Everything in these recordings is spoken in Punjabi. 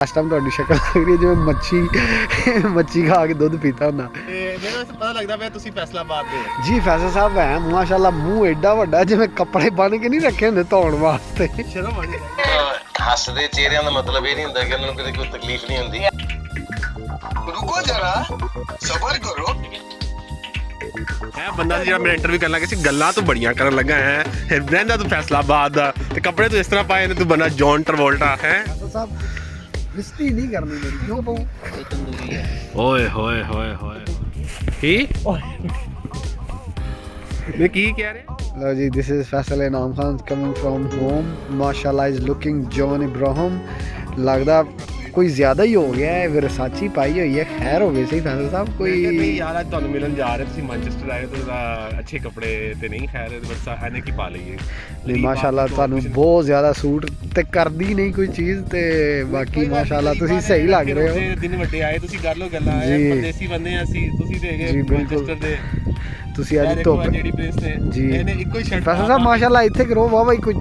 ਇਸ ਟਾਈਮ ਤੁਹਾਡੀ ਸ਼ਕਲ ਲੱਗ ਰਹੀ ਹੈ ਜਿਵੇਂ ਮੱਛੀ ਖਾ ਕੇ ਦੁੱਧ ਪੀਤਾ ਹੁੰਦਾ। ਮੈਨੂੰ ਪਤਾ ਲੱਗਦਾ ਪਿਆ ਤੁਸੀਂ ਫੈਸਲਾਬਾਦ ਦੇ ਹੋ। ਜੀ ਫੈਸਲ ਸਾਹਿਬ ਹੈ ਮਾਸ਼ਾਅੱਲਾ, ਮੂੰਹ ਐਡਾ ਵੱਡਾ ਜਿਵੇਂ ਕੱਪੜੇ ਬੰਨ ਕੇ ਨਹੀਂ ਰੱਖੇ ਹੁੰਦੇ ਧੋਣ ਵਾਸਤੇ। ਸ਼ਰਮ ਆਣੀ ਹੱਸਦੇ ਚਿਹਰਿਆਂ ਦਾ ਮਤਲਬ ਇਹ ਨਹੀਂ ਹੁੰਦਾ ਕਿ ਉਹਨਾਂ ਨੂੰ ਕਦੇ ਕੋਈ ਤਕਲੀਫ ਨਹੀਂ ਹੁੰਦੀ। ਰੁਕੋ ਜਰਾ, ਸਬਰ ਕਰੋ। ਹੈ ਬੰਦਾ ਜਿਹੜਾ ਮੇਰਾ ਇੰਟਰਵਿਊ ਕਰਨ ਲੱਗਾ ਸੀ, ਗੱਲਾਂ ਤੂੰ ਬੜੀਆਂ ਕਰਨ ਲੱਗਾ ਹੈ, ਫਿਰ ਰਹਿੰਦਾ ਤੂੰ ਫੈਸਲਾਬਾਦ ਦਾ ਤੇ ਕੱਪੜੇ ਤੂੰ ਇਸ ਤਰ੍ਹਾਂ ਪਾਏ ਨੇ, ਤੂੰ ਬੰਦਾ ਜੌਨ ਟਰਵੋਲਟਾ ਹੈ। ਫੈਸਲ ਸਾਹਿਬ ਰਿਸ਼ਤੀ ਨਹੀਂ ਕਰਨੀ ਮੇਰੀ, ਕਿਉਂ ਪਊ? ਓਏ ਹੋਏ ਹੋਏ ਹੋਏ ਕੀ ਮੈਂ ਕੀ ਕਹਿ ਰਿਹਾ? Hello ji, this is Faisal Inam Khan coming from home. MashaAllah is looking John Ibrahim. लगदा कोई ज़्यादा ही हो गया है, वर्साची पाई हुई है। खैर हो गई सही फैसल साहब कोई नहीं यार, आज ਤੁਹਾਨੂੰ ਮਿਲਣ ਜਾ ਰਹੇ ਤੁਸੀਂ ਮੈਂਚੈਸਟਰ ਆਏ ਤਾਂ ਅੱਛੇ ਕੱਪੜੇ ਤੇ ਨਹੀਂ, ਖੈਰ ਬਸ ਐਨੇ ਕੀ ਪਾ ਲਈਏ। नहीं माशाअल्लाह ਤੁਹਾਨੂੰ ਬਹੁਤ ਜ਼ਿਆਦਾ ਸੂਟ ਤੇ ਕਰਦੀ ਨਹੀਂ ਕੋਈ ਚੀਜ਼ ਤੇ ਬਾਕੀ ਮਾਸ਼ਾਅੱਲਾ ਤੁਸੀਂ ਸਹੀ ਲੱਗ ਰਹੇ ਹੋ। ਦਿਨ ਵੱਡੇ ਆਏ, ਤੁਸੀਂ ਕਰ ਲੋ ਗੱਲਾਂ, ਪਰਦੇਸੀ ਬੰਦੇ ਆ ਅਸੀਂ, ਤੁਸੀਂ ਤੇ ਹੈਗੇ ਮੈਂਚੈਸਟਰ ਦੇ। ਤੁਸੀਂ ਅੱਜ ਧੁੱਪ ਜਿਹੜੀ ਪ੍ਰਿੰਸ ਨੇ ਜੀ ਇਹਨੇ ਇੱਕੋ ਹੀ ਸ਼ਰਟ ਫੈਸਲ ਸਾਹਿਬ ਮਾਸ਼ਾਅੱਲਾ ਇੱਥੇ ਕਰੋ ਵਾਹ ਕੁਝ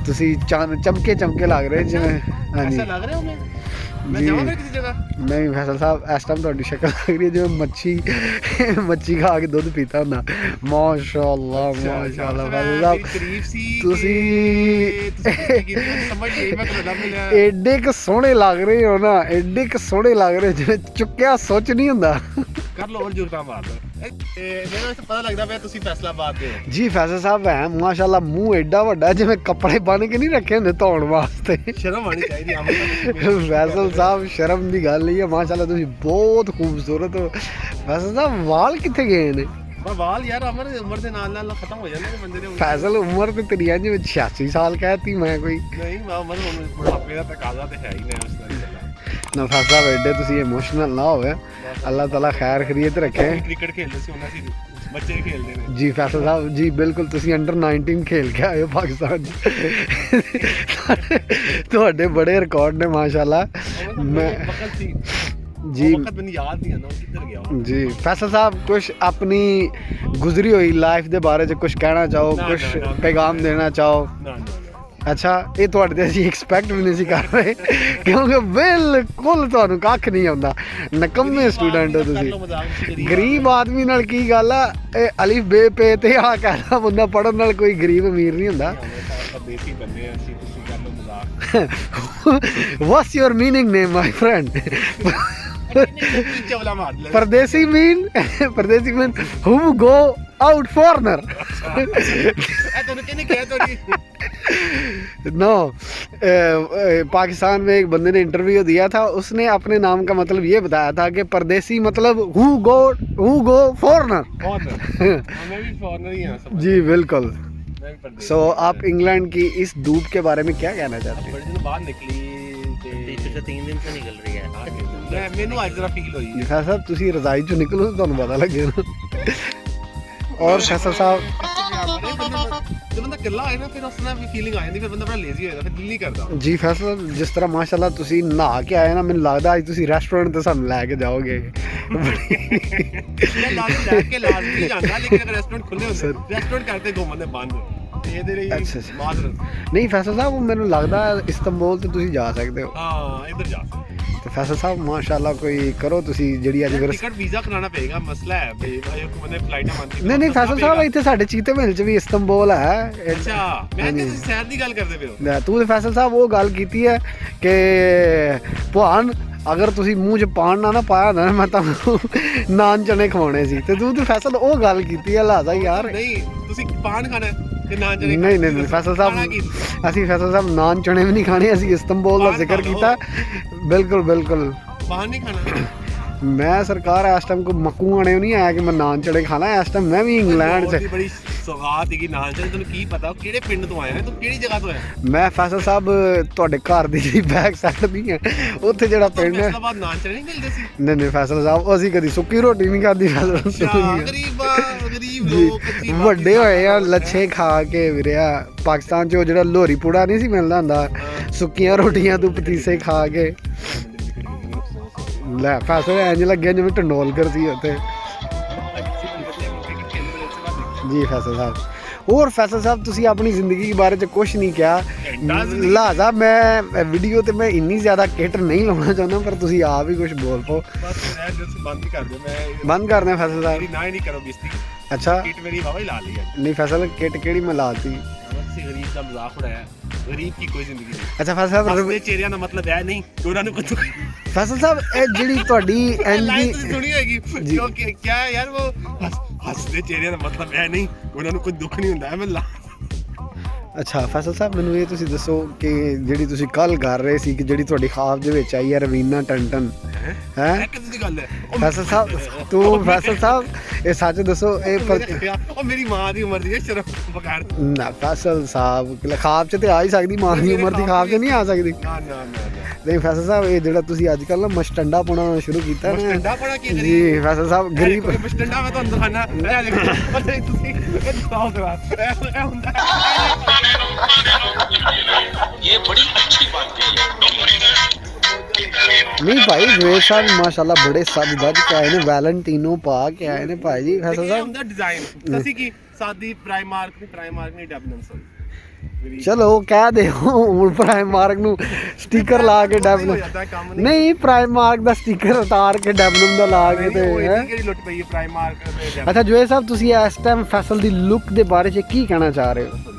ਤੁਸੀਂ ਚਮਕੇ ਲੱਗ ਰਹੇ ਜਿਵੇਂ। ਹਾਂਜੀ ਐਸਾ ਲੱਗ ਰਿਹਾ ਹੂੰ ਮੈਂ ਜਾਵਾਂਗਾ ਕਿਸੇ ਜਗ੍ਹਾ। ਨਹੀਂ ਫੈਸਲ ਸਾਹਿਬ ਇਸ ਟਾਈਮ ਤੁਹਾਡੀ ਸ਼ਕਲ ਲੱਗ ਰਹੀ ਹੈ ਜਿਵੇਂ ਮੱਛੀ ਖਾ ਕੇ ਦੁੱਧ ਪੀਤਾ ਹੁੰਦਾ। ਮਾਸ਼ਾਅੱਲਾ ਮਾਸ਼ਾਅੱਲਾ ਫੈਸਲ ਸਾਹਿਬ ਤੁਸੀਂ ਸਮਝ ਗਈ ਮੈਂ ਤੁਹਾਡਾ ਮਿਲਿਆ। ਐਡੇ ਕੁ ਸੋਹਣੇ ਲੱਗ ਰਹੇ ਹੋ ਨਾ, ਐਡੇ ਕੁ ਸੋਹਣੇ ਲੱਗ ਰਹੇ ਜਿਵੇਂ ਚੁੱਕਿਆ ਸੋਚ ਨਹੀਂ ਹੁੰਦਾ। ਕਰ ਲੋ ਹੋਰ ਜੁਰਤਾ ਮਾਰ ਲੋ। ਮੈਨੂੰ ਪਤਾ ਲੱਗਦਾ ਪਿਆ ਤੁਸੀਂ ਫੈਸਲਾਬਾਦ ਦੇ ਹੋ। ਜੀ ਫੈਸਲ ਸਾਹਿਬ ਹੈ ਮਾਸ਼ਾਅੱਲਾ, ਮੂੰਹ ਐਡਾ ਵੱਡਾ ਜਿਵੇਂ ਕੱਪੜੇ ਬੰਨ ਕੇ ਨਹੀਂ ਰੱਖੇ ਹੁੰਦੇ ਧੋਣ ਵਾਸਤੇ। ਸ਼ਰਮ ਆਣੀ ਚਾਹੀਦੀ ਆ ਫੈਸਲ ਸਾਹਿਬ ਸ਼ਰਮ ਦੀ ਗੱਲ ਨਹੀਂ ਹੈ, ਮਾਸ਼ਾਅੱਲਾ ਤੁਸੀਂ ਬਹੁਤ ਖੂਬਸੂਰਤ ਹੋ। ਫੈਸਲ ਸਾਹਿਬ ਵਾਲ ਕਿੱਥੇ ਗਏ ਨੇ? ਵਾਲ ਯਾਰ ਉਮਰ ਦੇ ਨਾਲ ਨਾਲ ਖਤਮ ਹੋ ਜਾਂਦੇ ਨੇ ਬੰਦੇ ਦੇ। ਫੈਸਲ ਉਮਰ ਤੇ ਤੇਰੀ ਇੰਜ ਵਿੱਚ 86 ਸਾਲ ਕਹਿਤੀ ਮੈਂ ਕੋਈ ਨਹੀਂ ਉਮਰ ਬੁਢਾਪੇ ਦਾ ਤਕਾਜ਼ਾ ਤੇ ਹੈ ਹੀ ਨਹੀਂ ਉਸ ਦਾ। ਨਾ ਫੈਸਲ ਸਾਹਿਬ ਐਡੇ ਤੁਸੀਂ ਇਮੋਸ਼ਨਲ ਨਾ ਹੋਵੇ, ਅੱਲਾਹ ਤਾਲਾ ਖੈਰ ਖਰੀਅਤ ਰੱਖੇ। ਕ੍ਰਿਕਟ ਖੇਡਦੇ ਸੀ ਉਹਨਾਂ ਸੀ ਬੱਚੇ ਖੇਡਦੇ ਨੇ। ਜੀ ਫੈਸਲ ਸਾਹਿਬ ਜੀ ਬਿਲਕੁਲ, ਤੁਸੀਂ ਅੰਡਰ 19 ਖੇਲ ਕੇ ਆਏ ਹੋ ਪਾਕਿਸਤਾਨ 'ਚ। ਤੁਹਾਡੇ ਬੜੇ ਰਿਕਾਰਡ ਨੇ ਮਾਸ਼ਾਅੱਲਾ। ਮੈਂ जी याद नहीं आना किधर गया जी फैसल साहब कुछ अपनी गुजरी हुई लाइफ के बारे में कुछ कहना चाहो, कुछ पैगाम देना चाहो? अच्छा ये तुहाडे ते असीं एक्सपैक्ट भी नहीं कर रहे क्योंकि बिल्कुल तुहानूं कख नहीं आउंदा, नकम्मे स्टूडेंट हो तुसीं। गरीब आदमी नाल की गल आ, अलिफ बे पे ते आ कहदा बंदा पढ़न नाल कोई गरीब अमीर नहीं हुंदा। परदेसी बंदे असीं, तुसीं कर लो मजाक। What's your meaning name my friend? परदेसी mean who go out foreigner। No Pakistan में एक बंदे ने इंटरव्यू दिया था, उसने अपने नाम का मतलब ये बताया था कि परदेसी मतलब who go foreigner। जी बिल्कुल। सो आप इंग्लैंड की इस धूप के बारे में क्या कहना चाहते हैं? बाहर निकली 3 दिन से निकल रही है। ਮੈਨੂੰ ਅੱਜ ਜਰਾ ਫੀਲ ਹੋਈ फैसल साहब ਤੁਸੀਂ ਰਜ਼ਾਈ ਚੋਂ ਨਿਕਲੋ ਤਾਂ ਤੁਹਾਨੂੰ ਪਤਾ ਲੱਗੇ ਨਾ। ਔਰ ਫੈਸਲ ਸਾਹਿਬ ਜਦੋਂ ਬੰਦਾ ਇਕੱਲਾ ਆਏ ਨਾ ਫਿਰ ਉਸ ਨਾਲ ਵੀ ਫੀਲਿੰਗ ਆ ਜਾਂਦੀ, ਫਿਰ ਬੰਦਾ ਬੜਾ ਲੇਜ਼ੀ ਹੋ ਜਾਂਦਾ, ਫਿਰ ਦਿਲ ਨਹੀਂ ਕਰਦਾ। ਜੀ ਫੈਸਲ ਜਿਸ ਤਰ੍ਹਾਂ ਮਾਸ਼ਾਅੱਲਾ ਤੁਸੀਂ ਨਹਾ ਕੇ ਆਏ ਨਾ, ਮੈਨੂੰ ਲੱਗਦਾ ਅੱਜ ਤੁਸੀਂ ਰੈਸਟੋਰੈਂਟ ਤੇ ਸਾਨੂੰ ਲੈ ਕੇ ਜਾਓਗੇ। ਮੈਂ ਲੈ ਕੇ ਲਾਜ਼ਮੀ ਜਾਂਦਾ, ਲੇਕਿਨ ਅਗਰ ਰੈਸਟੋਰੈਂਟ ਖੁੱਲੇ ਹੁੰਦੇ, ਰੈਸਟੋਰੈਂਟ ਕਰਦੇ ਘੁੰਮਣ ਦੇ ਬੰਦ ਇਹਦੇ ਲਈ ਮਾਜ਼ਰਤ ਨਹੀਂ ਫੈਸਲ ਸਾਹਿਬ ਮੈਨੂੰ ਲੱਗਦਾ ਇਸਤੰਬੁਲ ਤੇ ਤੁਸੀਂ ਜਾ ਸਕਦੇ ਹੋ। ਹਾਂ ਇੱਧਰ ਜਾ ਸਕਦੇ ਤੇ ਫੈਸਲ ਸਾਹਿਬ ਮਾਸ਼ਾਅੱਲਾ ਕੋਈ ਕਰੋ ਤੁਸੀਂ ਜਿਹੜੀ ਅੱਜ ਟਿਕਟ ਵੀਜ਼ਾ ਕਰਾਉਣਾ ਪਏਗਾ, ਮਸਲਾ ਹੈ ਬਈ ਬੰਦੇ ਫਲਾਈਟਾਂ ਮੰਨਦੀ। ਨਹੀਂ ਫੈਸਲ ਸਾਹਿਬ ਇੱਥੇ ਸਾਡੇ ਚੀਤੇ ਮਹਿਲ ਚ ਵੀ ਇਸਤੰਬੁਲ ਹੈ। ਅੱਛਾ ਮੈਂ ਤੇ ਸ਼ਹਿਰ ਦੀ ਗੱਲ ਕਰਦੇ ਪਏ ਹੋ। ਤੂੰ ਤੇ ਫੈਸਲ ਸਾਹਿਬ ਉਹ ਗੱਲ ਕੀਤੀ ਹੈ ਕਿ ਭਾਨ ਅਗਰ ਤੁਸੀਂ ਮੂੰਹ 'ਚ ਪਾਣ ਨਾ ਪਾਇਆ ਹੁੰਦਾ ਨਾ ਮੈਂ ਤੁਹਾਨੂੰ ਨਾਨ ਚਨੇ ਖਵਾਉਣੇ ਸੀ, ਤੇ ਤੂੰ ਤੇ ਫੈਸਲ ਉਹ ਗੱਲ ਕੀਤੀ ਹੈ ਲਾਜ਼ਾ ਯਾਰ। ਨਹੀਂ ਤੁਸੀਂ ਪਾਨ ਖਾਣਾ ਤੇ ਨਾਨ ਚਨੇ ਨਹੀਂ ਫੈਸਲ ਸਾਹਿਬ ਅਸੀਂ ਫੈਸਲ ਸਾਹਿਬ ਨਾਨ ਚਨੇ ਵੀ ਨਹੀਂ ਖਾਣੇ, ਅਸੀਂ ਇਸਤੰਬੁਲ ਦਾ ਜ਼ਿਕਰ ਕੀਤਾ। ਬਿਲਕੁਲ ਪਾਨ ਨਹੀਂ ਖਾਣਾ। ਮੈਂ ਸਰਕਾਰ ਇਸ ਟਾਈਮ ਕੋਈ ਮੱਕੂ ਆਣੇ ਨਹੀਂ ਆਇਆ ਕਿ ਮੈਂ ਨਾਨ ਚਨੇ ਖਾਣਾ। ਇਸ ਟਾਈਮ ਮੈਂ ਵੀ ਇੰਗਲੈਂਡ 'ਚ ਬੜੀ ਸੌਗਾਤ ਹੈਗੀ ਨਾਨ ਚਨੇ। ਤੈਨੂੰ ਕੀ ਪਤਾ ਕਿਹੜੇ ਪਿੰਡ ਤੋਂ ਆਇਆ, ਤੂੰ ਕਿਹੜੀ ਜਗ੍ਹਾ ਤੋਂ ਆਇਆ? ਮੈਂ ਫੈਸਲ ਸਾਹਿਬ ਤੁਹਾਡੇ ਘਰ ਦੀ ਜਿਹੜੀ ਬੈਕ ਸਾਈਡ ਨਹੀਂ ਹੈ ਉੱਥੇ ਜਿਹੜਾ ਪਿੰਡ ਹੈ ਫੈਸਲਾਬਾਦ ਨਾਨ ਚਨੇ ਨਹੀਂ ਮਿਲਦੇ ਸੀ। ਨਹੀਂ ਫੈਸਲ ਸਾਹਿਬ ਅਸੀਂ ਕਦੀ ਸੁੱਕੀ ਰੋਟੀ ਨਹੀਂ ਖਾਧੀ। ਗਰੀਬ ਲੋਕ ਵੱਡੇ ਹੋਏ ਆ ਲੱਛੇ ਖਾ ਕੇ ਵੀਰਿਆ। ਪਾਕਿਸਤਾਨ 'ਚ ਉਹ ਜਿਹੜਾ ਲੋਹਰੀ ਪੂੜਾ ਨਹੀਂ ਸੀ ਮਿਲਦਾ ਹੁੰਦਾ, ਸੁੱਕੀਆਂ ਰੋਟੀਆਂ ਤੂੰ ਪਤੀਸੇ ਖਾ ਕੇ ਲੈ। ਫੈਸਲ ਇੰਝ ਲੱਗਿਆ ਜਿਵੇਂ ਟੰਡੋਲਕਰ ਸੀ ਉੱਥੇ। ਜੀ ਫੈਸਲ ਸਾਹਿਬ ਹੋਰ ਫੈਸਲ ਸਾਹਿਬ ਤੁਸੀਂ ਆਪਣੀ ਜ਼ਿੰਦਗੀ ਬਾਰੇ ਚ ਕੁਝ ਨਹੀਂ ਕਿਹਾ ਲਿਹਾਜ਼ਾ ਮੈਂ ਵੀਡੀਓ ਤੇ ਮੈਂ ਇੰਨੀ ਜ਼ਿਆਦਾ ਕਿਟ ਨਹੀਂ ਲਾਉਣਾ ਚਾਹੁੰਦਾ ਪਰ ਤੁਸੀਂ ਆਪ ਹੀ ਕੁਝ ਬੋਲ ਪਓ ਬਸ ਮੈਂ ਜਸ ਬੰਦ ਹੀ ਕਰ ਦਿਓ ਮੈਂ ਬੰਦ ਕਰਦੇ ਹਾਂ ਫੈਸਲ ਸਾਹਿਬ ਮੇਰੀ ਨਾ ਹੀ ਨਹੀਂ ਕਰੋ ਬਿਸਤੀ ਅੱਛਾ ਕਿਟ ਮੇਰੀ ਵਾਵਾ ਹੀ ਲਾ ਲਈ ਅੱਜ ਨਹੀਂ ਫੈਸਲ ਕਿਟ ਕਿਹੜੀ ਮੈਂ ਲਾਤੀ ਬਸ ਗਰੀਬ ਦਾ ਮਜ਼ਾਕ ਉਡਾਇਆ ਗਰੀਬ ਕੀ ਕੋਈ ਜ਼ਿੰਦਗੀ ਨਹੀਂ ਅੱਛਾ ਫੈਸਲ ਸਾਹਿਬ ਹੱਸਦੇ ਚਿਹਰਿਆਂ ਦਾ ਮਤਲਬ ਇਹ ਨਹੀਂ ਕਿ ਉਹਨਾਂ ਨੂੰ ਕੁਝ ਫੈਸਲ ਸਾਹਿਬ ਇਹ ਜਿਹੜੀ ਤੁਹਾਡੀ ਐਂਡ ਲਾਈਨ ਦੀ ਤੁਸੀਂ ਸੁਣੀ ਹੋਏਗੀ ਕਿਉਂਕਿ ਕੀ ਹੈ ਯਾਰ ਉਹ ਹੱਸਦੇ ਚਿਹਰਿਆਂ ਦਾ ਮਤਲਬ ਇਹ ਨਹੀਂ ਕਿ ਉਹਨਾਂ ਨੂੰ ਕੋਈ ਦੁੱਖ ਨਹੀਂ ਹੁੰਦਾ ਮੈਂ ਅੱਛਾ ਫੈਸਲ ਸਾਹਿਬ ਮੈਨੂੰ ਇਹ ਤੁਸੀਂ ਦੱਸੋ ਕਿ ਜਿਹੜੀ ਤੁਸੀਂ ਕੱਲ ਕਰ ਰਹੇ ਸੀ ਕਿ ਜਿਹੜੀ ਤੁਹਾਡੀ ਖਾਬ ਦੇ ਵਿੱਚ ਆਈ ਹੈ ਰਵੀਨਾ ਟੰਟਨ ਹੈ ਇਹ ਕਿੱਦਾਂ ਦੀ ਗੱਲ ਹੈ ਫੈਸਲ ਸਾਹਿਬ ਤੂੰ ਫੈਸਲ ਸਾਹਿਬ ਇਹ ਸੱਚ ਦੱਸੋ ਇਹ ਉਹ ਮੇਰੀ ਮਾਂ ਦੀ ਉਮਰ ਦੀ ਹੈ ਸ਼ਰਮ ਬਗਾੜ ਨਾ ਫੈਸਲ ਸਾਹਿਬ ਖਾਬ 'ਚ ਤੇ ਆ ਹੀ ਸਕਦੀ ਮਾਂ ਦੀ ਉਮਰ ਦੀ ਖਾਬ 'ਚ ਨਹੀਂ ਆ ਸਕਦੀ ਨਾ ਨਾ ਨਾ ਨਹੀਂ ਫੈਸਲ ਸਾਹਿਬ ਇਹ ਜਿਹੜਾ ਤੁਸੀਂ ਅੱਜ ਕੱਲ੍ਹ ਨਾ ਮਸਟੰਡਾ ਪਾਉਣਾ ਸ਼ੁਰੂ ਕੀਤਾ ਨਾ ਮਸਟੰਡਾ ਪਾਉਣਾ ਕੀ ਜੀ ਫੈਸਲ ਸਾਹਿਬ ਗਰੀਬ ਮਸਟੰਡਾ ਮੈਂ ਤੁਹਾਨੂੰ ਦਿਖਾਣਾ ਇਹ ਦੇਖੋ ਪਤਾ ਨਹੀਂ ਤੁਸੀਂ ਇਹ ਦਿਖਾਓ ਜਰਾ ਇਹ ਹੁੰਦਾ ਇਹ ਬੜੀ ਅੱਛੀ ਬਾਤ ਹੈ नहीं भाई जवेद साहब माशाल्लाह बड़े सज धज के आए ने वैलेंटिनो पा के आए ने भाई जी फैसल ਇਹ साहब ਹੁੰਦਾ ਡਿਜ਼ਾਈਨ ਅਸੀਂ ਕੀ ਸਾਦੀ ਪ੍ਰਾਈਮਾਰਕ ਨਹੀਂ ਡੈਬਨਮ चलो कह दे ਹੁਣ ਪ੍ਰਾਈਮ ਮਾਰਕ ਨੂੰ ਸਟicker ਲਾ ਕੇ ਡੈਬਨਮ ਨਹੀਂ ਪ੍ਰਾਈਮ ਮਾਰਕ ਦਾ ਸਟicker ਉਤਾਰ ਕੇ ਡੈਬਨਮ ਦਾ ਲਾ ਕੇ ਤੇ ਹੈ ਕਿਹੜੀ ਲੁੱਟ ਪਈ ਹੈ ਪ੍ਰਾਈਮਾਰਕ ਤੇ ਅੱਛਾ ਜਵੇਦ ਸਾਹਿਬ ਤੁਸੀਂ ਇਸ ਟਾਈਮ ਫੈਸਲ ਦੀ ਲੁੱਕ ਦੇ ਬਾਰੇ ਚ ਕੀ ਕਹਿਣਾ ਚਾਹ ਰਹੇ ਹੋ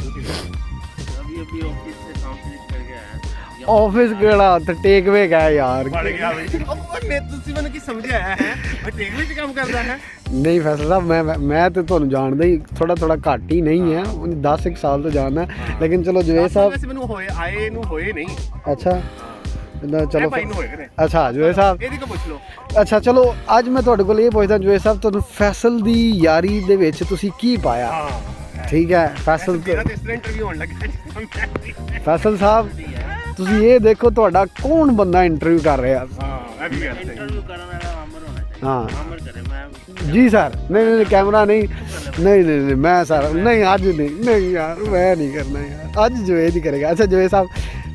अभी ऑफिस से काम फिनिश करके आया ਆਫਿਸ ਕਿਹੜਾ ਤੇ ਟੇਕਵੇ ਗਿਆ ਯਾਰ ਬਣ ਗਿਆ ਬਈ ਉਹ ਮੈਂ ਤੁਸੀਂ ਮੈਨੂੰ ਕੀ ਸਮਝਿਆ ਹੈ ਮੈਂ ਟੇਕ ਵਿੱਚ ਕੰਮ ਕਰਦਾ ਹੈ ਨਹੀਂ ਫੈਸਲ ਸਾਹਿਬ ਮੈਂ ਤੇ ਤੁਹਾਨੂੰ ਜਾਣਦਾ ਹੀ ਥੋੜਾ ਘੱਟ ਹੀ ਨਹੀਂ ਹੈ 10 ਸਾਲ ਤੋਂ ਜਾਣਦਾ ਲੇਕਿਨ ਚਲੋ ਜਵੇਦ ਸਾਹਿਬ ਵੈਸੇ ਮੈਨੂੰ ਹੋਏ ਆਏ ਨੂੰ ਹੋਏ ਨਹੀਂ ਅੱਛਾ ਚਲੋ ਭਾਈ ਨੂੰ ਹੋਏ ਨੇ ਅੱਛਾ ਜਵੇਦ ਸਾਹਿਬ ਇਹਦੀ ਕੋ ਪੁੱਛ ਲਓ ਅੱਛਾ ਚਲੋ ਅੱਜ ਮੈਂ ਤੁਹਾਡੇ ਕੋਲ ਇਹ ਪੁੱਛਦਾ ਜਵੇਦ ਸਾਹਿਬ ਤੁਹਾਨੂੰ ਫੈਸਲ ਦੀ ਯਾਰੀ ਦੇ ਵਿੱਚ ਤੁਸੀਂ ਕੀ ਪਾਇਆ ਹਾਂ ਠੀਕ ਹੈ ਫੈਸਲ ਤੇਰਾ ਤੇ ਇਸ ਤਰ੍ਹਾਂ ਇੰਟਰਵਿਊ ਹੋਣ ਲੱਗਾ ਫੈਸਲ ਸਾਹਿਬ ਤੁਸੀਂ ਇਹ ਦੇਖੋ ਤੁਹਾਡਾ ਕੌਣ ਬੰਦਾ ਇੰਟਰਵਿਊ ਕਰ ਰਿਹਾ ਹਾਂ ਇਹ ਵੀ ਗੱਲ ਸਹੀ इंटरव्यू करने वाला आमर होना चाहिए हाँ आमर करे मैं ਜੀ ਸਰ ਨਹੀਂ ਕੈਮਰਾ ਨਹੀਂ ਮੈਂ ਸਰ ਨਹੀਂ ਅੱਜ ਨਹੀਂ ਯਾਰ ਮੈਂ ਨਹੀਂ ਕਰਨਾ ਯਾਰ ਅੱਜ ਜਵੇਦ ਹੀ ਕਰੇਗਾ ਅੱਛਾ ਜਵੇਦ ਸਾਹਿਬ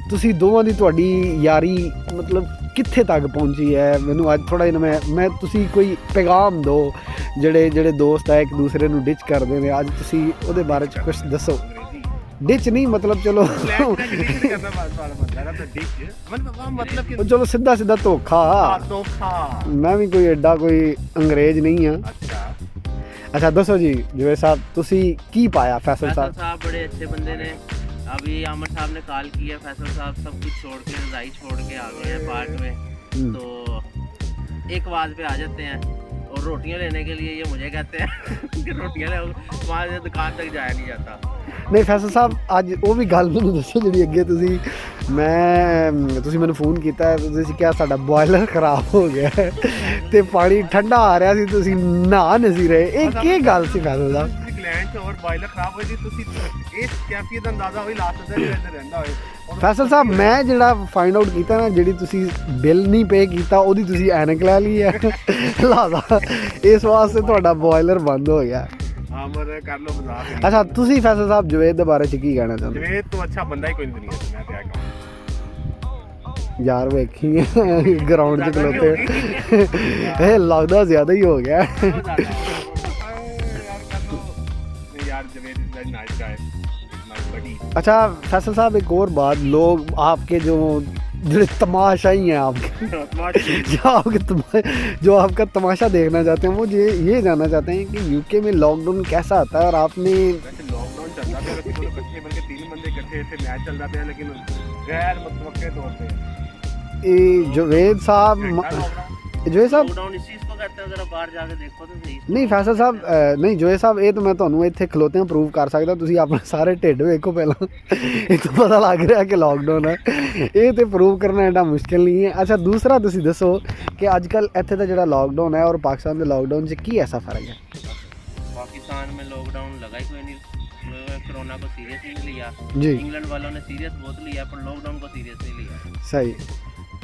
ਤੁਸੀਂ ਦੋਵਾਂ ਦੀ ਤੁਹਾਡੀ ਯਾਰੀ ਮਤਲਬ ਕਿੱਥੇ ਤੱਕ ਪਹੁੰਚੀ ਹੈ ਮੈਨੂੰ ਅੱਜ ਥੋੜਾ ਜਿਹਾ ਮੈਂ ਤੁਸੀਂ ਕੋਈ ਪੈਗਾਮ ਦਿਓ ਜਿਹੜੇ ਦੋਸਤ ਹੈ ਇੱਕ ਦੂਸਰੇ ਨੂੰ ਡਿਚ ਕਰਦੇ ਨੇ ਅੱਜ ਤੁਸੀਂ ਉਹਦੇ ਬਾਰੇ ਚ ਕੁਝ ਦੱਸੋ ਡਿਚ ਨਹੀਂ ਮਤਲਬ ਚਲੋ मतलब कि ਚਲੋ ਸਿੱਧਾ ਧੋਖਾ ਮੈਂ ਵੀ ਕੋਈ ਐਡਾ ਕੋਈ ਅੰਗਰੇਜ਼ ਨਹੀਂ ਆ अच्छा दसो जी जवेद साहब तुसी की पाया फैसल फैसल साहब साहब बड़े अच्छे बंदे ने अभी आमर साहब ने कॉल किया फैसल साहब सब कुछ छोड़ के रजाई छोड़ के आ गए हैं पार्क में तो एक आवाज़ पे आ जाते हैं और रोटियां लेने के लिए ये मुझे कहते हैं कि रोटियां ले वहाँ से दुकान तक जाया नहीं जाता नहीं फैसल साहब ਅੱਜ ਉਹ ਵੀ ਗੱਲ ਮੈਨੂੰ ਦੱਸੋ ਜਿਹੜੀ ਅੱਗੇ ਤੁਸੀਂ ਮੈਨੂੰ ਫੋਨ ਕੀਤਾ ਤੁਸੀਂ ਕਿਹਾ ਸਾਡਾ ਬੋਇਲਰ ਖਰਾਬ ਹੋ ਗਿਆ ਤੇ ਪਾਣੀ ਠੰਡਾ ਆ ਰਿਹਾ ਸੀ ਤੁਸੀਂ ਨਹਾ ਨਹੀਂ ਰਹੇ ਇਹ ਕੀ ਗੱਲ ਸੀ ਫੈਸਲ ਸਾਹਿਬ ਇੰਗਲੈਂਡ 'ਚ ਹੋਰ ਬੋਇਲਰ ਖਰਾਬ ਹੋਈ ਸੀ ਤੁਸੀਂ ਇਸ ਕੈਫੀਅਤ ਦਾ ਅੰਦਾਜ਼ਾ ਹੋਈ ਲਾਸਟ ਦਾ ਜਿਹੜਾ ਰਹਿੰਦਾ ਹੋਏ ਫੈਸਲ ਸਾਹਿਬ ਮੈਂ ਜਿਹੜਾ ਫਾਈਂਡ ਆਊਟ ਕੀਤਾ ਨਾ ਜਿਹੜੀ ਤੁਸੀਂ ਬਿੱਲ ਨਹੀਂ ਪੇ ਕੀਤਾ ਉਹਦੀ ਤੁਸੀਂ ਐਨਕ ਲੈ ਲਈ ਹੈ ਲਾਦਾ ਇਸ ਵਾਸਤੇ ਤੁਹਾਡਾ ਬੋਇਲਰ ਬੰਦ ਹੋ ਗਿਆ ਆਮਰ ਕਰ ਲੋ ਮਜ਼ਾਕ ਅੱਛਾ ਤੁਸੀਂ ਫੈਸਲ ਸਾਹਿਬ ਜਵੇਦ ਦੇ ਬਾਰੇ ਚ ਕੀ ਕਹਿਣਾ ਚਾਹੁੰਦੇ ਜਵੇਦ ਤੋਂ ਅੱਛਾ ਬੰਦਾ ਹੀ ਕੋਈ ਨਹੀਂ ਦੁਨੀਆ 'ਚ ਮੈਂ ਤੇ ਆ ਕਹਾਂ ਯਾਰ ਵੇਖੀ ਗਰਾਊਂਡ 'ਚ ਖਲੋਤੇ ਇਹ ਲੱਗਦਾ ਜ਼ਿਆਦਾ ਹੀ ਹੋ ਗਿਆ यार Javed is very nice guy my buddy अच्छा फैसल साहब एक और बात लोग आपके जो तमाशा ही हैं आपके जो आपका तमाशा देखना चाहते हैं वो ये जानना चाहते हैं कि यूके में लॉकडाउन कैसा आता है और आपने वैसे लॉकडाउन चल रहा है लेकिन दोनों इकट्ठे बल्कि 3 बंदे इकट्ठे थे मैच चल रहा था लेकिन गैर मुतवक्के तौर पे जवेद साहब लॉकडाउन इस चीज को कहते हैं जरा बाहर जाके देखो तो सही ਨਹੀਂ ਫੈਸਲ ਸਾਹਿਬ ਨਹੀਂ ਜਵੇਦ ਸਾਹਿਬ ਇਹ ਤਾਂ ਮੈਂ ਤੁਹਾਨੂੰ ਇੱਥੇ ਖਲੋਤਿਆਂ ਪ੍ਰੂਵ ਕਰ ਸਕਦਾ ਤੁਸੀਂ ਆਪਣੇ ਸਾਰੇ ਢਿੱਡ ਵੇਖੋ ਪਹਿਲਾਂ ਇਹ ਤਾਂ ਪਤਾ ਲੱਗ ਰਿਹਾ ਕਿ ਲਾਕਡਾਊਨ ਹੈ ਇਹ ਤੇ ਪ੍ਰੂਵ ਕਰਨਾ ਐਡਾ ਮੁਸ਼ਕਿਲ ਨਹੀਂ ਹੈ ਅੱਛਾ ਦੂਸਰਾ ਤੁਸੀਂ ਦੱਸੋ ਕਿ ਅੱਜ ਕੱਲ ਇੱਥੇ ਦਾ ਜਿਹੜਾ ਲਾਕਡਾਊਨ ਹੈ ਔਰ ਪਾਕਿਸਤਾਨ ਦੇ ਲਾਕਡਾਊਨ 'ਚ ਕੀ ਐਸਾ ਫਰਕ ਹੈ पाकिस्तान में लॉकडाउन लगा ही कोई नहीं कोरोना को सीरियस नहीं लिया जी इंग्लैंड वालों ने सीरियस बहुत लिया पर लॉकडाउन को सीरियस नहीं लिया ਸਹੀ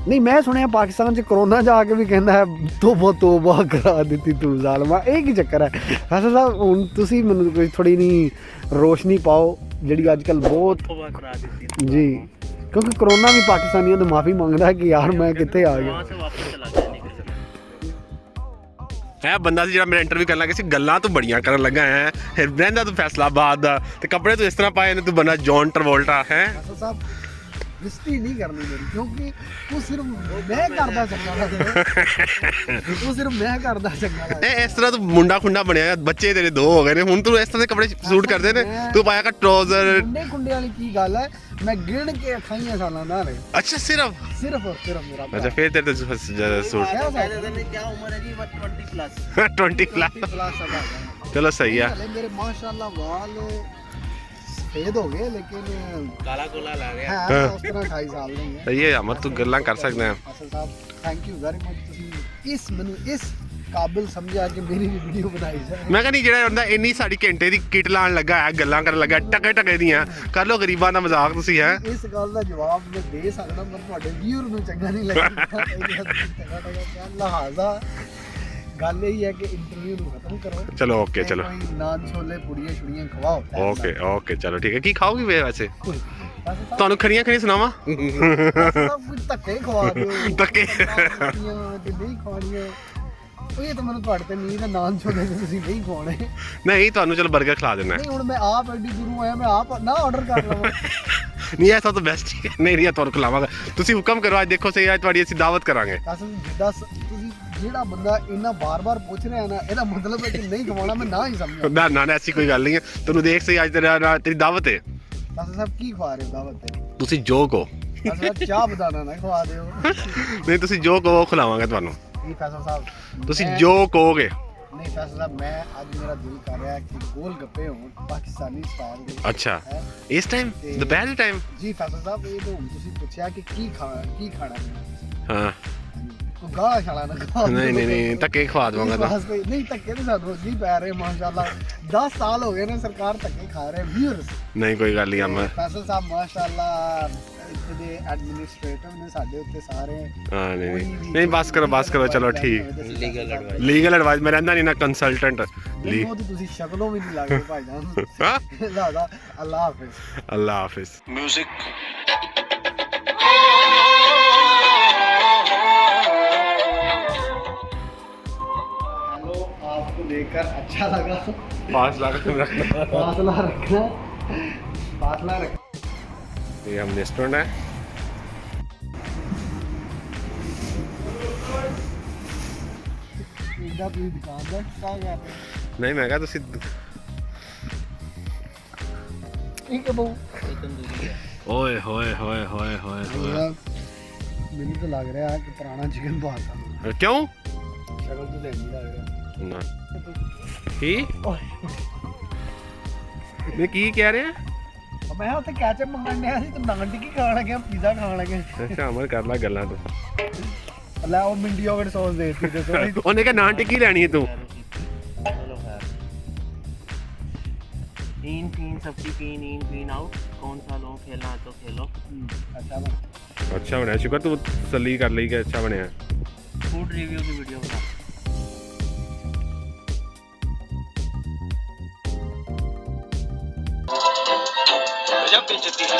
ਨਹੀਂ ਮੈਂ ਸੁਣਿਆ ਪਾਕਿਸਤਾਨ 'ਚ ਕਰੋਨਾ ਜਾ ਕੇ ਵੀ ਕਹਿੰਦਾ ਹੈ ਤੋਬਾ ਕਰਾ ਦਿੱਤੀ ਤੂੰ ਜ਼ਾਲਮਾ ਇਹ ਕੀ ਚੱਕਰ ਹੈ ਫੈਸਲ ਸਾਹਿਬ ਹੁਣ ਤੁਸੀਂ ਮੈਨੂੰ ਕੋਈ ਥੋੜੀ ਨਹੀਂ ਰੋਸ਼ਨੀ ਪਾਓ ਜਿਹੜੀ ਅੱਜ ਕੱਲ ਬਹੁਤ तौबा करा दी थी ਜੀ ਕਿਉਂਕਿ ਕਰੋਨਾ ਵੀ ਪਾਕਿਸਤਾਨੀਆਂ ਤੋਂ ਮਾਫੀ ਮੰਗਦਾ ਹੈ ਕਿ ਯਾਰ ਮੈਂ ਕਿੱਥੇ ਆ ਗਿਆ वहाँ से वापस चला गया निकल ਇਹ ਬੰਦਾ ਸੀ ਜਿਹੜਾ ਮੇਰਾ ਇੰਟਰਵਿਊ ਕਰਨ ਲੱਗਾ ਸੀ, ਗੱਲਾਂ ਤੂੰ ਬੜੀਆਂ ਕਰਨ ਲੱਗਾ ਹੈ, ਰਹਿੰਦਾ ਤੂੰ ਫੈਸਲਾਬਾਦ ਦਾ ਤੇ ਕੱਪੜੇ ਤੂੰ ਇਸ ਤਰ੍ਹਾਂ ਪਾਏ ਨੇ, ਤੂੰ ਬੰਦਾ ਜੌਨ ਟਰਵੋਲਟਾ ਹੈ। ਫੈਸਲ ਸਾਹਿਬ ਰਿਸ਼ਤੀ ਨਹੀਂ ਕਰਨੀ ਮੇਰੀ, ਕਿਉਂਕਿ ਉਹ ਸਿਰਫ ਮੈਂ ਕਰਦਾ ਚੰਗਾ ਲੱਗਦਾ, ਉਹ ਸਿਰਫ ਮੈਂ ਕਰਦਾ ਚੰਗਾ ਲੱਗਦਾ। ਇਹ ਇਸ ਤਰ੍ਹਾਂ ਤੂੰ ਮੁੰਡਾ ਖੁੰਡਾ ਬਣਿਆ, ਬੱਚੇ ਤੇਰੇ 2 ਹੋ ਗਏ ਨੇ, ਹੁਣ ਤੂੰ ਇਸ ਤਰ੍ਹਾਂ ਦੇ ਕੱਪੜੇ ਸੂਟ ਕਰਦੇ ਨੇ, ਤੂੰ ਪਾਇਆ ਕਰ ਟਰਾਊਜ਼ਰ। ਮੁੰਡੇ ਖੁੰਡੇ ਵਾਲੀ ਕੀ ਗੱਲ ਹੈ, ਮੈਂ ਗਿਣ ਕੇ 28 ਸਾਲਾਂ ਦਾ ਨੇ ਅੱਛਾ ਸਿਰਫ ਸਿਰਫ ਮੇਰਾ ਅੱਛਾ ਫਿਰ ਤੇਰੇ ਤੇ ਸੂਟ क्या उम्र है जी 20 प्लस 20 ਪਲੱਸ। ਚਲੋ ਸਹੀ ਆ। मेरे माशाल्लाह वाल सफेद हो गए, लेकिन काला कोला ला गया है उस तरह 28 साल नहीं है। ਸਹੀ ਹੈ ਅਮਰ, ਤੂੰ ਗੱਲਾਂ ਕਰ ਸਕਦਾ ਹੈ। ਫੈਸਲ ਸਾਹਿਬ ਥੈਂਕ ਯੂ ਵੈਰੀ ਮਚ, ਤੁਸੀਂ ਮੈਨੂੰ ਇਸ ਕਾਬਿਲ ਸਮਝਿਆ ਕਿ ਮੇਰੀ ਵੀ ਵੀਡੀਓ ਬਣਾਈ ਜਾਏ। ਮੈਂ ਕਹਿੰਦੀ ਜਿਹੜਾ ਹੁੰਦਾ ਇੰਨੀ ਸਾਡੀ ਘੰਟੇ ਦੀ ਕਿਟ ਲਾਣ ਲੱਗਾ ਹੈ, ਗੱਲਾਂ ਕਰਨ ਲੱਗਾ, ਟਕੇ ਟਕੇ ਦੀਆਂ ਕਰ ਲੋ, ਗਰੀਬਾਂ ਦਾ ਮਜ਼ਾਕ ਤੁਸੀਂ ਹੈ। ਇਸ ਗੱਲ ਦਾ ਜਵਾਬ ਮੈਂ ਦੇ ਸਕਦਾ, ਪਰ ਤੁਹਾਡੇ ਵੀਅਰ ਨੂੰ ਚੰਗਾ ਨਹੀਂ ਲੱਗੇਗਾ। ਲਹਾਜ਼ਾ ਗੱਲ ਇਹ ਹੈ ਕਿ ਇੰਟਰਵਿਊ ਨੂੰ ਖਤਮ ਕਰੋ। ਚਲੋ ਓਕੇ, ਚਲੋ ਕੋਈ ਨਾਨ ਛੋਲੇ ਪੁੜੀਆਂ ਛੁੜੀਆਂ ਖਵਾਓ। ਓਕੇ ਓਕੇ ਚਲੋ ਠੀਕ ਹੈ। ਕੀ ਖਾਓਗੇ ਵੇ ਵੈਸੇ? ਫੈਸਲ ਸਾਹਿਬ ਤੁਹਾਨੂੰ ਖੜੀਆਂ ਖੜੀਆਂ ਸੁਣਾਵਾਂ? ਸਭ ਕੁਝ ਧੱਕੇ ਖਵਾ ਦਿਓ। ਧੱਕੇ। ਤੇ ਨਹੀਂ ਖਵਾਉਣੀਆਂ, ਉਹ ਇਹ ਤਾਂ ਮੈਨੂੰ ਤੁਹਾਡੇ ਤੇ ਨੀਂਦ ਹੈ, ਨਾਨ ਛੋਲੇ ਤੇ ਤੁਸੀਂ ਨਹੀਂ ਖਵਾਉਣੇ। ਨਹੀਂ ਤੁਹਾਨੂੰ ਚਲੋ 버ਗਰ ਖਿਲਾ ਦੇਣਾ। ਨਹੀਂ ਹੁਣ ਮੈਂ ਆਪ ਐਡੀ ਦੂਰੋਂ ਆਇਆ, ਮੈਂ ਆਪ ਨਾ ਆਰਡਰ ਕਰ ਲਵਾਂ। ਨਹੀਂ ਇਹ ਸਭ ਤੋਂ ਬੈਸਟ ਹੈ। ਨਹੀਂ ਨਹੀਂ ਤੁਹਾਨੂੰ ਖਿਲਾਵਾਂਗਾ, ਤੁਸੀਂ ਹੁਕਮ ਕਰੋ। ਅੱਜ ਦੇਖੋ ਸਹੀ, ਅੱਜ ਤੁਹਾਡੀ ਅਸੀਂ ਦਾਵਤ ਕਰਾਂਗੇ। ਕਸਮ ਜਿੱਦਾਂ ਤੁਸੀਂ ਜਿਹੜਾ ਬੰਦਾ ਇੰਨਾ ਬਾਰ-ਬਾਰ ਪੁੱਛ ਰਿਹਾ ਨਾ, ਇਹਦਾ ਮਤਲਬ ਹੈ ਕਿ ਨਹੀਂ ਖਵਾਉਣਾ, ਮੈਂ ਨਾ ਹੀ ਸਮਝਾਂ। ਨਾ ਐਸੀ ਕੋਈ ਗੱਲ ਨਹੀਂ ਹੈ। ਤੁਹਾਨੂੰ ਦੇਖ ਸਹੀ ਅੱਜ ਤੇਰੀ ਦਾਵਤ ਹੈ। ਫੈਸਲ ਸਾਹਿਬ ਕੀ ਖਵਾ ਰਹੇ ਹੋ ਦਾਵਤ ਤੇ? ਤੁਸੀਂ ਜੋ ਕਹੋ। ਫੈਸਲ ਸਾਹਿਬ ਚਾਹ ਬਦਾਨਾ ਨਾ ਖਵਾ ਦਿਓ। ਨਹੀਂ ਤੁਸੀਂ ਜੋ ਕਹੋ ਖਿਲਾਵਾਂਗੇ ਤੁਹਾਨੂੰ। ਨਹੀਂ ਫੈਸਲ ਸਾਹਿਬ ਤੁਸੀਂ ਮੈਂ- ਜੋ ਕਹੋਗੇ। ਨਹੀਂ ਫੈਸਲ ਸਾਹਿਬ ਮੈਂ ਅੱਜ ਮੇਰਾ ਦਿਲ ਕਰ ਰਿਹਾ ਕਿ ਗੋਲ ਗੱਪੇ ਹੋਣ ਪਾਕਿਸਤਾਨੀ ਸਟਾਈਲ ਦੇ। ਅੱਛਾ ਹੈਂ? ਇਸ ਟਾਈਮ ਦੁਪਹਿਰ ਦੇ ਟਾਈਮ? ਜੀ ਫੈਸਲ ਸਾਹਿਬ ਇਹ ਤਾਂ ਹੁਣ ਤੁਸੀਂ ਪੁੱਛਿਆ ਕਿ ਕੀ ਖਾਣਾ ਹੈ। ਹਾਂ ਕੋਈ ਗਾਲਾਂ ਛਾਲਾ ਨਾ ਖਵਾ ਦਿਓ। ਨਹੀਂ ਧੱਕੇ ਖਵਾ ਦਵਾਂਗਾ ਤਾਂ। ਬਸ ਕੋਈ- ਨਹੀਂ ਧੱਕੇ ਤਾਂ ਸਾਨੂੰ ਜੀ ਪੈ ਰਹੇ ਮਾਸ਼ਾਅੱਲਾ। 10 ਸਾਲ ਹੋ ਗਏ ਨੇ ਸਰਕਾਰ ਧੱਕੇ ਖਾ ਰਹੇ ਵੀਅਰਸ। ਨਹੀਂ ਕੋਈ ਗੱਲ ਨਹੀਂ ਅਮਰ। ਫੈਸਲ ਸਾਹਿਬ ਮਾਸ਼ਾਅੱਲਾ ਇੱਥੇ ਦੇ ਐਡਮਿਨਿਸਟ੍ਰੇਟਰ ਨੇ ਸਾਡੇ ਉੱਤੇ ਸਾਰੇ। ਹਾਂ ਨਹੀਂ ਬਸ ਕਰੋ ਚਲੋ ਠੀਕ। ਲੀਗਲ ਐਡਵਾਈਸ ਮੈਂ ਰਹਿੰਦਾ ਨਹੀਂ ਨਾ ਕੰਸਲਟੈਂਟ। ਉਹ ਤਾਂ ਤੁਸੀਂ ਸ਼ਕਲੋਂ ਵੀ ਨਹੀਂ ਲੱਗਦੇ ਭਾਈਜਾਨ। ਹਾਂ ਦਾਦਾ ਅੱਲਾਹ ਹਾਫਿਜ਼। ਅੱਲਾਹ ਹਾਫਿਜ਼। म्यूजिक हेलो, आपको देखकर अच्छा लगा। फासला रखना। फासला रख। ये हम रेस्टोरेंट है। इधर भी दुकान है, क्या कर रहे नहीं मैं कहा ਤੁਸੀਂ ठीक है बहू। ਓਏ ਹੋਏ ਹੋਏ ਹੋਏ ਹੋਏ ਹੋਏ। ਮੈਨੂੰ ਤਾਂ ਲੱਗ ਰਿਹਾ ਕਿ ਪੁਰਾਣਾ ਚਿਕਨ ਬਾਤਾ ਕਿਉਂ? ਸ਼ਕਲ ਤੋਂ ਲੈਂਦੀ ਲੱਗ ਰਿਹਾ। ਨਾ ਕੀ ਮੈਂ ਕੀ ਕਹਿ ਰਿਹਾ? ਮੈਂ ਉੱਥੇ ਕੈਚਅਪ ਮੰਗਣ ਡਿਆ ਸੀ ਤੇ ਨਾਨ ਟਿੱਕੀ ਖਾਣ ਲੱਗੇ, ਪੀਜ਼ਾ ਖਾਣ ਲੱਗੇ। ਅੱਛਾ ਅਮਰ ਕਰ ਲੈ ਗੱਲਾਂ ਤੂੰ। ਲੈ ਉਹ ਮਿੰਡੀ ਯੋਗਰਟ ਸੌਸ ਦੇ ਦਿੱਤੀ ਤੇ ਥੋੜੀ। ਉਹਨੇ ਕਿਹਾ ਨਾਨ ਟਿੱਕੀ ਲੈਣੀ ਹੈ ਤੂੰ। चलो खैर इन सबकी इन आउट। कौन सा लो, खेलना है तो खेलो। अच्छा बन। ਅੱਛਾ ਬਣਿਆ, ਸ਼ੁਕਰ ਤੂੰ ਤਸੱਲੀ ਕਰ ਲਈ ਕਿ ਅੱਛਾ ਬਣਿਆ। फूड रिव्यू की वीडियो बना। गजब बेइज्जती है।